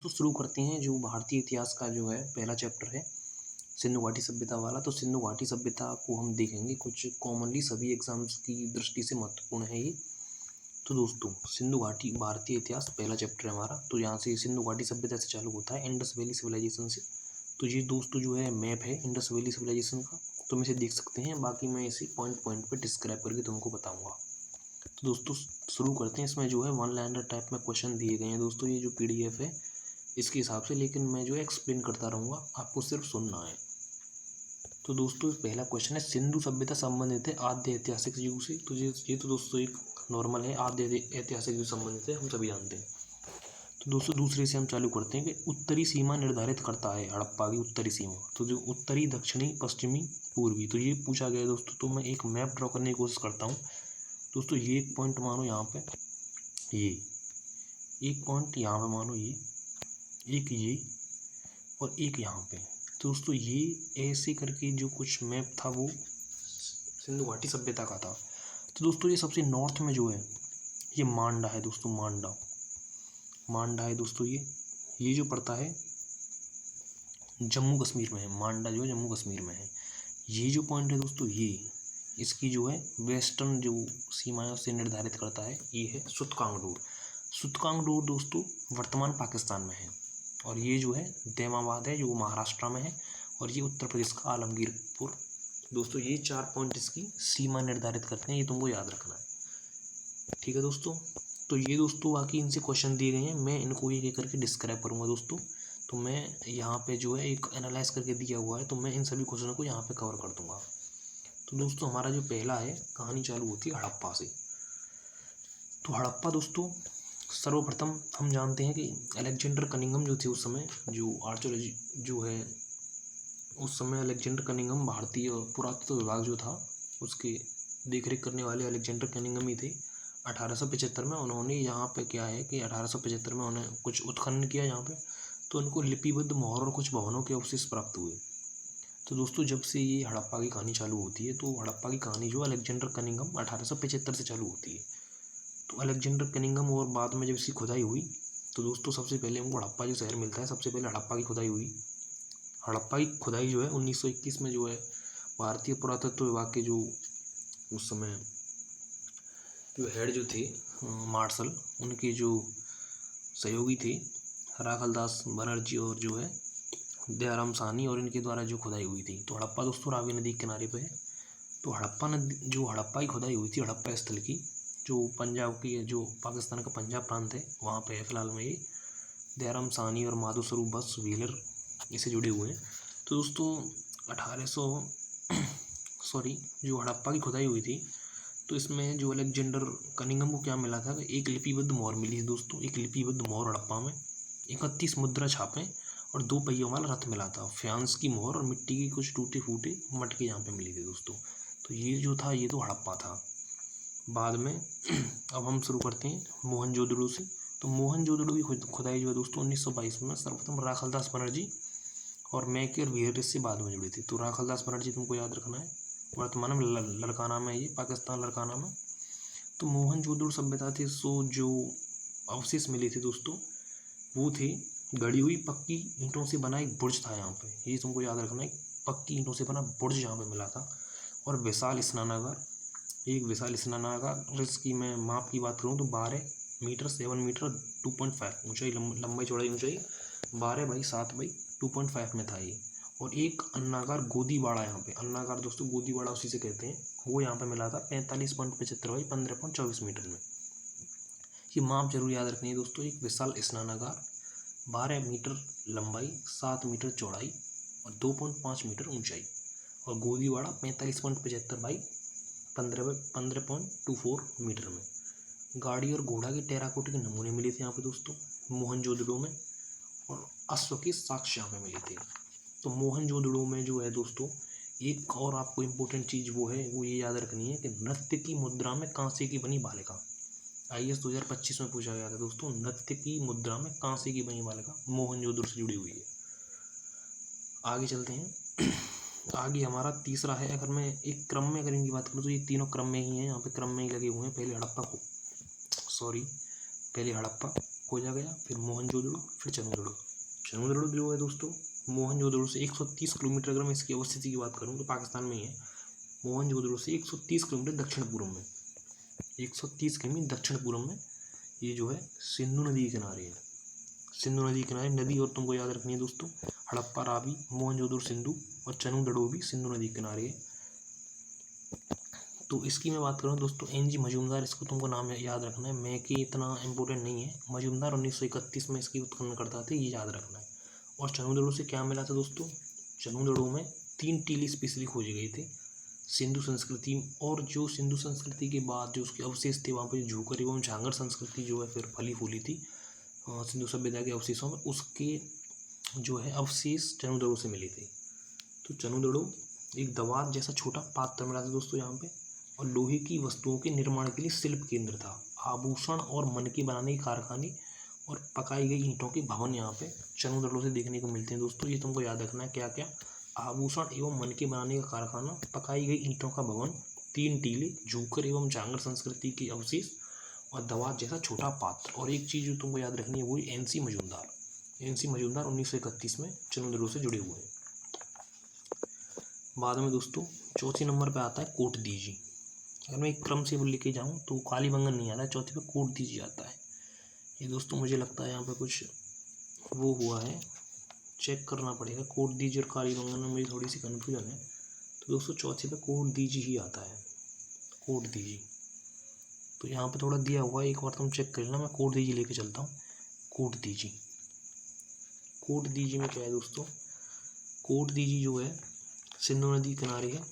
तो शुरू करते हैं जो भारतीय इतिहास का जो है पहला चैप्टर है सिंधु घाटी सभ्यता वाला। तो सिंधु घाटी सभ्यता को हम देखेंगे, कुछ कॉमनली सभी एग्जाम्स की दृष्टि से महत्वपूर्ण है ये। तो दोस्तों सिंधु घाटी भारतीय इतिहास पहला चैप्टर है हमारा। तो यहाँ से सिंधु घाटी सभ्यता से चालू होता है इंडस वैली सिविलाइजेशन से। तो ये दोस्तों जो है मैप है इंडस वैली सिविलाइजेशन का, तुम इसे देख सकते हैं। बाकी मैं इसे पॉइंट पॉइंट पे डिस्क्राइब करके तुमको बताऊंगा। तो दोस्तों शुरू करते हैं। इसमें जो है वन लाइनर टाइप में क्वेश्चन दिए गए हैं दोस्तों, ये जो पीडीएफ है इसके हिसाब से, लेकिन मैं जो है एक्सप्लेन करता रहूँगा, आपको सिर्फ सुनना है। तो दोस्तों पहला क्वेश्चन है, सिंधु सभ्यता संबंधित है आद्य ऐतिहासिक युग से। तो ये तो दोस्तों एक नॉर्मल है, आद्य ऐतिहासिक युग संबंधित है, हम सभी जानते हैं। तो दोस्तों दूसरे से हम चालू करते हैं कि उत्तरी सीमा निर्धारित करता है हड़प्पा की उत्तरी सीमा। तो जो उत्तरी, दक्षिणी, पश्चिमी, पूर्वी, तो ये पूछा गया है दोस्तों। तो मैं एक मैप ड्रॉ करने की कोशिश करता हूँ दोस्तों। ये एक पॉइंट मानो यहाँ पे, ये एक पॉइंट यहाँ पे मानो, ये एक, ये और एक यहाँ पे। तो दोस्तों ये ऐसे करके जो कुछ मैप था वो सिंधु घाटी सभ्यता का था। तो दोस्तों ये सबसे नॉर्थ में जो है ये मांडा है दोस्तों, मांडा है दोस्तों। ये जो पड़ता है जम्मू कश्मीर में है, मांडा जो है जम्मू कश्मीर में है। ये जो पॉइंट है दोस्तों, ये इसकी जो है वेस्टर्न जो सीमाएं से निर्धारित करता है, ये है सुतकांगडोर दोस्तों वर्तमान पाकिस्तान में है। और ये जो है दैमाबाद है जो महाराष्ट्र में है। और ये उत्तर प्रदेश का आलमगीरपुर। दोस्तों ये 4 पॉइंट इसकी सीमा निर्धारित करते हैं, ये तुमको याद रखना है, ठीक है दोस्तों। तो ये दोस्तों बाकी इनसे क्वेश्चन दिए गए हैं, मैं इनको एक एक करके डिस्क्राइब करूँगा दोस्तों। तो मैं यहाँ पे जो है एक एनालाइज करके दिया हुआ है, तो मैं इन सभी क्वेश्चनों को यहाँ पे कवर कर दूँगा। तो दोस्तों हमारा जो पहला है, कहानी चालू होती है हड़प्पा से। तो हड़प्पा दोस्तों सर्वप्रथम हम जानते हैं कि अलेक्जेंडर कनिंघम जो थे उस समय, जो आर्कियोलॉजी जो है उस समय अलेक्जेंडर कनिंघम भारतीय पुरातत्व विभाग जो था उसके देखरेख करने वाले अलेक्जेंडर कनिंघम ही थे। 1875 में उन्होंने यहाँ पे क्या है कि 1875 में उन्हें कुछ उत्खनन किया यहाँ पे, तो उनको लिपिबद्ध मोहर और कुछ भवनों के अवशेष प्राप्त हुए। तो दोस्तों जब से ये हड़प्पा की कहानी चालू होती है, तो हड़प्पा की कहानी जो अलेक्जेंडर कनिंघम 1875 से चालू होती है। तो अलेक्जेंडर कनिंघम और बाद में जब इसकी खुदाई हुई, तो दोस्तों सबसे पहले हमको हड़प्पा जो शहर मिलता है, सबसे पहले हड़प्पा की खुदाई हुई। हड़प्पा की खुदाई जो है 1921 में जो है भारतीय पुरातत्व विभाग के जो उस समय जो हेड जो थे मार्शल, उनके जो सहयोगी थे राखलदास बनर्जी और जो है दयाराम साहनी, और इनके द्वारा जो खुदाई हुई थी। तो हड़प्पा दोस्तों रावी नदी के किनारे पे है। तो हड़प्पा नदी जो हड़प्पा की खुदाई हुई थी, हड़प्पा स्थल की, जो पंजाब की जो पाकिस्तान का पंजाब प्रांत है वहाँ पे है फिलहाल में ये। दयाराम साहनी और माधो स्वरूप बस व्हीलर इससे जुड़े हुए हैं। तो दोस्तों 1800 जो हड़प्पा की खुदाई हुई थी, तो इसमें जो अलेक्जेंडर कनिंघम को क्या मिला था कि एक लिपिबद्ध मोहर मिली है दोस्तों, एक लिपिबद्ध मोहर हड़प्पा में, 31 मुद्रा छापें और 2 पहियों वाला रथ मिला था, फ्यांस की मोहर और मिट्टी की कुछ टूटे फूटे मटके यहाँ पे मिले थे दोस्तों। तो ये जो था ये तो हड़प्पा था। बाद में अब हम शुरू करते हैं मोहनजोदड़ो से। तो मोहनजोदड़ो की खुदाई जो है दोस्तों 1922 में सर्वप्रथम राखलदास बनर्जी और मैके और वीर से बाद में जुड़ी थी। तो राखलदास बनर्जी तुमको याद रखना है, वर्तमान में लड़काना में, ये पाकिस्तान लड़काना में। तो मोहनजोदड़ो सभ्यता थी, सो जो अवशेष मिले थे दोस्तों वो थे गड़ी हुई पक्की ईंटों से बना एक बुर्ज था यहाँ पे, ये तुमको याद रखना है, पक्की ईंटों से बना बुर्ज यहाँ पे मिला था। और विशाल स्नानागार, एक विशाल स्नानागार, इसकी मैं माप की बात करूँ तो 12 मीटर 7 मीटर 2.5 ऊंचाई, लंबाई चौड़ाई ऊंचाई 12 बाई 7 बाई 2.5 में था ये। और एक अन्नागार गोदीवाड़ा, यहाँ पे अन्नागार दोस्तों गोदीवाड़ा उसी से कहते हैं, वो यहाँ पे मिला था 45.75 बाई 15.24 मीटर में। ये माप जरूर याद रखनी है दोस्तों। एक विशाल स्नानागार 12 मीटर लंबाई 7 मीटर चौड़ाई और 2.5 मीटर ऊंचाई, और गोदीवाड़ा 45.75 बाई 15.24 मीटर में। गाड़ी और घोड़ा के टेराकोटे के नमूने मिले थे यहाँ पे दोस्तों मोहनजोदड़ो में, और अश्व के साक्ष्य यहाँ पे मिले थे। तो मोहनजोदड़ो में जो है दोस्तों एक और आपको इम्पोर्टेंट चीज़ वो है, वो ये याद रखनी है कि नृत्य की मुद्रा में कांसे की बनी बालिका, IAS 2025 में पूछा गया था दोस्तों। नृत्य की मुद्रा में कांसे की बनी बालिका मोहनजोदड़ो से जुड़ी हुई है। आगे चलते हैं। आगे हमारा तीसरा है, अगर मैं एक क्रम में अगर इनकी बात करूँ तो ये तीनों क्रम में ही हैं, यहाँ पे क्रम में ही लगे हुए हैं। पहले हड़प्पा खोजा गया, फिर मोहनजोदड़ो, फिर चनूदड़ो। चनूदड़ो जो है दोस्तों मोहनजोदड़ो से 130 किलोमीटर, अगर मैं इसकी अवस्थिति की बात करूँ तो पाकिस्तान में ही है। मोहनजोदड़ो से 130 किलोमीटर दक्षिण पूर्व में, 130 किमी दक्षिण पूर्व में ये जो है सिंधु नदी के किनारे है। सिंधु नदी के किनारे नदी और तुमको याद रखनी है दोस्तों, हड़प्पा रावी, मोहनजोदड़ो सिंधु और चनूदड़ो भी सिंधु नदी के किनारे है। तो इसकी मैं बात करूँ दोस्तों, एन.जी. मजूमदार, इसको तुमको नाम याद रखना है। मैं कि इतना इम्पोर्टेंट नहीं है। मजूमदार 1931 में इसकी उत्खनन करता था, ये याद रखना है। और चनूदड़ो से क्या मिला था दोस्तों, चनूदड़ो में 3 टीले स्पेशली खोजे गए थे सिंधु संस्कृति, और जो सिंधु संस्कृति के बाद जो उसके अवशेष थे वहाँ पर झूकर एवं झांगर संस्कृति जो है फिर फली फूली थी सिंधु सभ्यता के अवशेषों में, उसके जो है अवशेष चनूदड़ो से मिले थे। तो चनूदड़ो एक दवात जैसा छोटा पात्र मिला था दोस्तों यहाँ पे, और लोहे की वस्तुओं के निर्माण के लिए शिल्प केंद्र था। आभूषण और मनके बनाने के कारखाने और पकाई गई ईंटों के भवन यहाँ पे चनूदड़ो से देखने को मिलते हैं दोस्तों। ये तुमको याद रखना है क्या क्या, आभूषण एवं मनके बनाने का कारखाना, पकाई गई ईंटों का भवन, 3 टीले, झूकर एवं झांगर संस्कृति के अवशेष और दवात जैसा छोटा पात्र। और एक चीज़ जो तुमको याद रखनी है वही एन.सी. मजूमदार। एन.सी. मजूमदार 1931 में चनूदड़ो से जुड़े हुए हैं। बाद में दोस्तों चौथे नंबर पे आता है कोटदीजी। अगर मैं एक क्रम से वो लेके जाऊँ तो कालीबंगन नहीं आता है, चौथे पे कोटदीजी आता है। ये दोस्तों मुझे लगता है यहाँ पे कुछ वो हुआ है, चेक करना पड़ेगा। कोटदीजी और कालीबंगन में मुझे थोड़ी सी कन्फ्यूजन है। तो दोस्तों चौथे पे कोटदीजी ही आता है, कोटदीजी। तो यहाँ पे थोड़ा दिया हुआ है, एक बार तुम चेक कर लेना। मैं कोटदीजी लेके चलता हूँ। कोटदीजी, कोटदीजी में क्या है दोस्तों, कोटदीजी जो है सिंधु नदी किनारे है,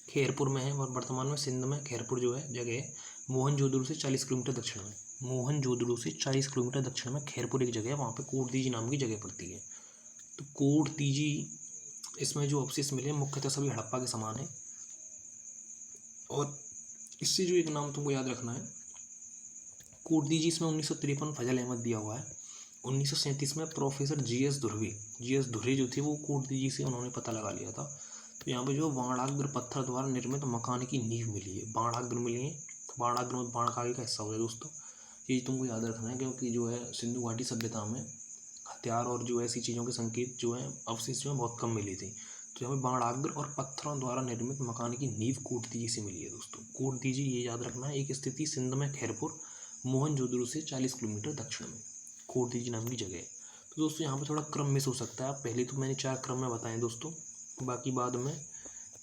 खैरपुर में है, और वर्तमान में सिंध में खैरपुर जो है जगह है। मोहनजोदड़ो से 40 किलोमीटर दक्षिण में, मोहनजोदड़ो से 40 किलोमीटर दक्षिण में खैरपुर एक जगह है, वहाँ पे कोटदीजी नाम की जगह पड़ती है। तो कोटदीजी, इसमें जो अवशेष मिले मुख्यतः सभी हड़प्पा के समान है। और इससे जो एक नाम तुमको याद रखना है, कोटदीजी, इसमें 1953 फजल अहमद दिया हुआ है। 1937 में प्रोफेसर जी.एस. धुर्वे जो थे वो कोटदीजी से उन्होंने पता लगा लिया था। तो यहाँ पे जो बाणाग्र पत्थर द्वारा निर्मित मकान की नींव मिली है, बाणाग्र मिली है। बाणाग्र में बाण का आगे का हिस्सा हो गया दोस्तों, ये तुमको याद रखना है, क्योंकि जो है सिंधु घाटी सभ्यता में हथियार और जो ऐसी चीज़ों के संकेत जो है अवशेष जो है बहुत कम मिले थे। तो यहाँ पे बाणाग्र और पत्थरों द्वारा निर्मित मकान की नींव कोटदीजी से मिली है दोस्तों। कोटदीजी ये याद रखना है, एक स्थिति सिंध में खैरपुर, मोहनजोदड़ो से 40 किलोमीटर दक्षिण में कोटदीजी नाम की जगह है। तो दोस्तों यहाँ पे थोड़ा क्रम मिस हो सकता है। पहले तो मैंने 4 क्रम में बताए दोस्तों, बाकी बाद में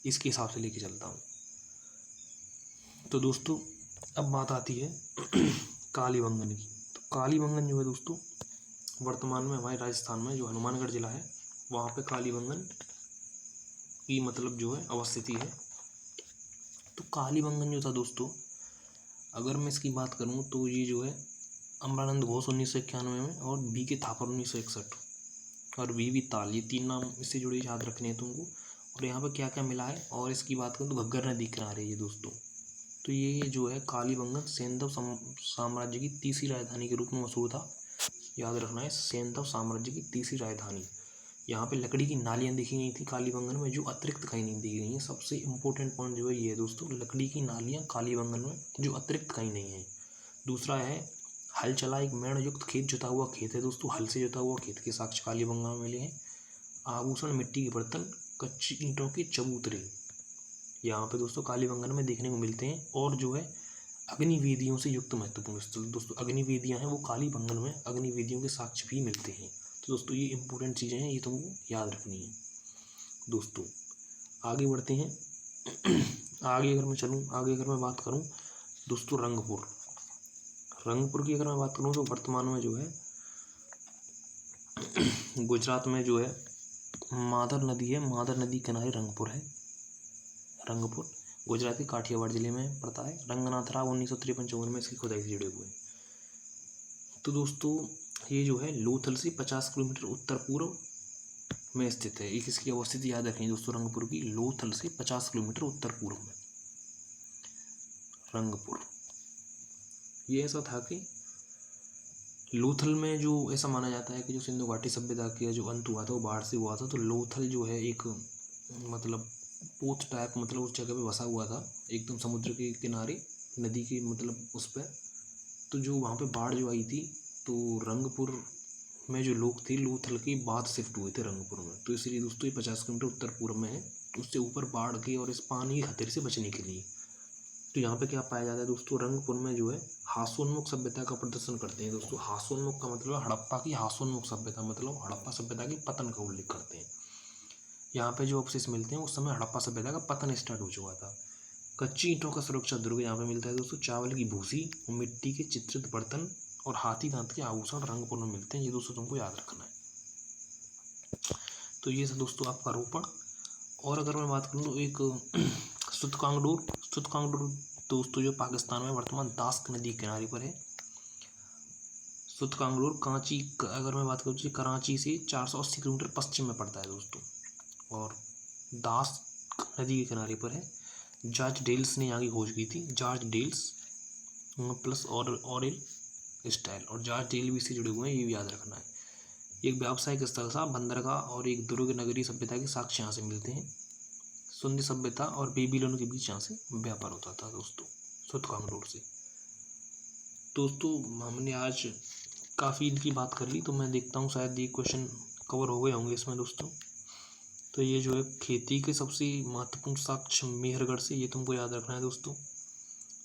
इसके हिसाब से लेके चलता हूँ। तो दोस्तों अब बात आती है कालीबंगन की। तो कालीबंगन जो है दोस्तों वर्तमान में हमारे राजस्थान में जो हनुमानगढ़ जिला है वहाँ पे कालीबंगन की मतलब जो है अवस्थिति है। तो कालीबंगन जो था दोस्तों, अगर मैं इसकी बात करूँ तो ये जो है अमरानंद घोष 1991 में, और बी के थापर 1961, और वी ताल, ये 3 नाम इससे जुड़े याद रखने हैं तुमको। और यहाँ पे क्या क्या मिला है, और इसकी बात करूँ तो घग्गर नदी किनारे ये दोस्तों। तो ये जो है कालीबंगन सेंधव साम्राज्य की तीसरी राजधानी के रूप में मशहूर था। याद रखना है, सेंधव साम्राज्य की तीसरी राजधानी। यहाँ पे लकड़ी की नालियाँ देखी गई थी कालीबंगन में, जो अतिरिक्त कहीं नहीं दी गई हैं। सबसे इम्पोर्टेंट पॉइंट जो है ये है दोस्तों, लकड़ी की नालियाँ कालीबंगन में जो अतिरिक्त कहीं नहीं है। दूसरा है हल चला एक मेड़ युक्त खेत, जुता हुआ खेत है दोस्तों, हल से जुता हुआ खेत के साक्ष्य कालीबंगन में मिले हैं। आभूषण, मिट्टी के बर्तन, कच्ची ईंटों के चबूतरे यहाँ पे दोस्तों कालीबंगन में देखने को मिलते हैं। और जो है अग्निवेदियों से युक्त महत्वपूर्ण स्थल दोस्तों, अग्निवेदियाँ हैं वो कालीबंगन में अग्निवेदियों के साक्ष्य भी मिलते हैं। तो दोस्तों ये इंपॉर्टेंट चीज़ें हैं, ये तुमको याद रखनी है दोस्तों। आगे बढ़ते हैं आगे अगर मैं बात करूँ दोस्तों रंगपुर की अगर मैं बात करूँ तो वर्तमान में जो है गुजरात में जो है मादर नदी है, मादर नदी किनारे रंगपुर है। रंगपुर गुजरात के काठियावाड़ जिले में पड़ता है। रंगनाथ राव 1953-54 में इसकी खुदाई से जुड़े हुए हैं। तो दोस्तों ये जो है लोथल से 50 किलोमीटर उत्तर पूर्व में स्थित है। एक इसकी अवस्थिति याद रखें दोस्तों, रंगपुर की, लोथल से 50 किलोमीटर उत्तर पूर्व में रंगपुर। ये ऐसा था कि लोथल में जो ऐसा माना जाता है कि जो सिंधु घाटी सभ्यता का जो अंत हुआ था वो बाढ़ से हुआ था। तो लोथल जो है एक मतलब पोत टाइप, मतलब उस जगह पे बसा हुआ था एकदम समुद्र के किनारे, नदी के मतलब उस पर। तो जो वहाँ पे बाढ़ जो आई थी, तो रंगपुर में जो लोग थे लोथल के बाद शिफ्ट हुए थे रंगपुर में, तो इसलिए दोस्तों ये 50 किलोमीटर उत्तर पूर्व में है। तो उससे ऊपर बाढ़ के और इस पानी के खतरे से बचने के लिए तो यहाँ पे क्या पाया जाता है दोस्तों, रंगपुर में जो है हास्योन्मुख सभ्यता का प्रदर्शन करते हैं दोस्तों। हास्योन्मुख का मतलब हड़प्पा की हास्योन्मुख सभ्यता, मतलब हड़प्पा सभ्यता के पतन का उल्लेख करते हैं। यहाँ पे जो अवशेष मिलते हैं उस समय हड़प्पा सभ्यता का पतन स्टार्ट हो चुका था। कच्ची ईंटों का सुरक्षा दुर्ग यहाँ पे मिलता है दोस्तों। चावल की भूसी और मिट्टी के चित्रित बर्तन और हाथी दांत के आभूषण रंगपुर में मिलते हैं, ये दोस्तों तुमको याद रखना है। तो ये सब दोस्तों आपका रोपण। और अगर मैं बात करूँ तो एक सुतकांगडोर दोस्तों जो पाकिस्तान में वर्तमान दास्क नदी के किनारे पर है। सुतकांगडोर कराची, अगर मैं बात करूँ तो कराची से 480 किलोमीटर पश्चिम में पड़ता है दोस्तों, और दास्क नदी के किनारे पर है। जॉर्ज डेल्स ने यहाँ की खोज की थी। जॉर्ज डेल्स प्लस ऑरेल स्टाइल और जॉर्ज डेल भी से जुड़े हुए हैं, ये भी याद रखना है। एक व्यावसायिक स्थल था बंदरगाह और एक दुर्ग नगरी सभ्यता के साक्ष्य यहाँ से मिलते हैं। सुंदी सभ्यता और बेबीलोन के बीच यहाँ से व्यापार होता था दोस्तों सुतकांगडोर से। दोस्तों हमने आज काफ़ी इनकी बात कर ली, तो मैं देखता हूँ शायद ये क्वेश्चन कवर हो गए होंगे इसमें दोस्तों। तो ये जो है खेती के सबसे महत्वपूर्ण साक्ष्य मेहरगढ़ से, ये तुमको याद रखना है दोस्तों।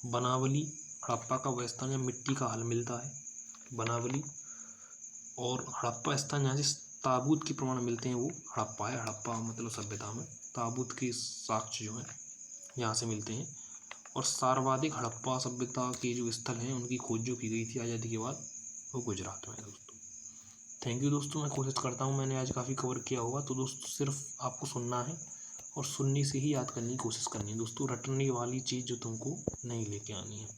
बनावली हड़प्पा का वह स्थान या मिट्टी का हल मिलता है, बनावली। और हड़प्पा स्थान जहाँ से ताबूत के प्रमाण मिलते हैं वो हड़प्पा है। हड़प्पा मतलब सभ्यता में ताबूत के साक्ष्य जो हैं यहाँ से मिलते हैं। और सर्वाधिक हड़प्पा सभ्यता के जो स्थल हैं उनकी खोज जो की गई थी आज़ादी के बाद, वो गुजरात में है दोस्तों। थैंक यू दोस्तों, मैं कोशिश करता हूँ मैंने आज काफ़ी कवर किया होगा। तो दोस्तों सिर्फ आपको सुनना है और सुनने से ही याद करने की कोशिश करनी है दोस्तों। रटने वाली चीज़ जो तुमको नहीं लेके आनी है।